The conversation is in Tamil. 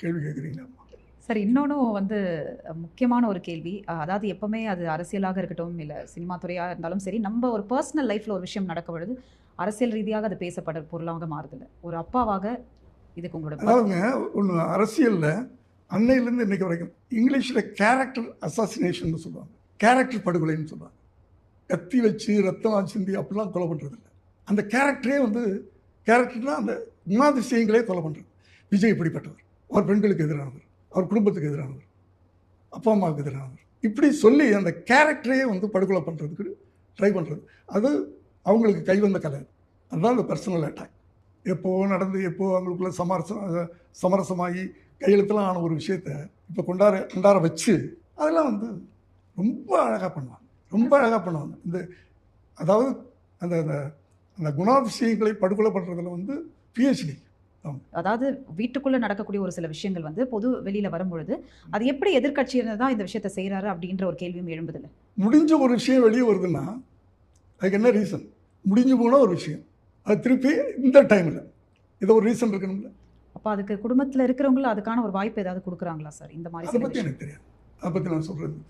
கேள்வி கேட்குறீங்க. சார் இன்னொன்னும் முக்கியமான ஒரு கேள்வி. அதாவது எப்பவுமே அது அரசியலாக இருக்கட்டும், இல்லை சினிமா துறையாக இருந்தாலும் சரி, நம்ம ஒரு பர்சனல் லைஃப்பில் ஒரு விஷயம் நடக்க பொழுது அரசியல் ரீதியாக அது பேசப்படுற பொருளாக மாறுதில்லை. ஒரு அப்பாவாக இதுக்கு உங்களோட அதாவதுங்க, ஒன்று அரசியலில் அன்னையிலேருந்து இன்னைக்கு வரைக்கும் இங்கிலீஷில் கேரக்டர் அசாசினேஷன் சொல்லுவாங்க, கேரக்டர் படுகொலைன்னு சொல்லுவாங்க. கத்தி வச்சு ரத்தம் சிந்தி அப்படிலாம் கொலை பண்ணுறதில்ல. அந்த கேரக்டரே கேரக்டர்னால் அந்த குணாதிசயங்களே கொலை பண்ணுறது. விஜய் இப்படிப்பட்டவர், அவர் பெண்களுக்கு எதிரானவர், அவர் குடும்பத்துக்கு எதிரானவர், அப்பா அம்மாவுக்கு எதிரானவர், இப்படி சொல்லி அந்த கேரக்டரே படுகொலை பண்ணுறதுக்கு ட்ரை பண்ணுறது. அது அவங்களுக்கு கைவந்த கலை. அதுதான் அந்த பர்சனல் அட்டாக். நடந்து அவங்களுக்குள்ள சமரசமாகி கையெழுத்தெல்லாம் ஆன ஒரு விஷயத்தை இப்போ கொண்டாட வச்சு அதெல்லாம் ரொம்ப அழகாக பண்ணுவாங்க. அதாவது அந்த அந்த குணாதிசயங்களை படுகொலை பண்ணுறதுல பிஹெச்டி. அதாவது வீட்டுக்குள்ளே நடக்கக்கூடிய ஒரு சில விஷயங்கள் பொது வெளியில் வரும்பொழுது அது எப்படி எதிர்கட்சியினர் தான் இந்த விஷயத்தை செய்கிறாரு அப்படின்ற ஒரு கேள்வியும் எழும்புதில்லை. முடிஞ்ச ஒரு விஷயம் வெளியே வருதுன்னா அதுக்கு என்ன ரீசன்? முடிஞ்சு போன ஒரு விஷயம் அது திருப்பி இந்த டைமில் இதை ஒரு ரீசன் இருக்கணும்ல. அப்போ அதுக்கு குடும்பத்தில் இருக்கிறவங்களும் அதுக்கான ஒரு வாய்ப்பு ஏதாவது கொடுக்குறாங்களா சார்? இந்த மாதிரி அதை பற்றி எனக்கு தெரியாது. அதை பற்றி நான் சொல்கிறது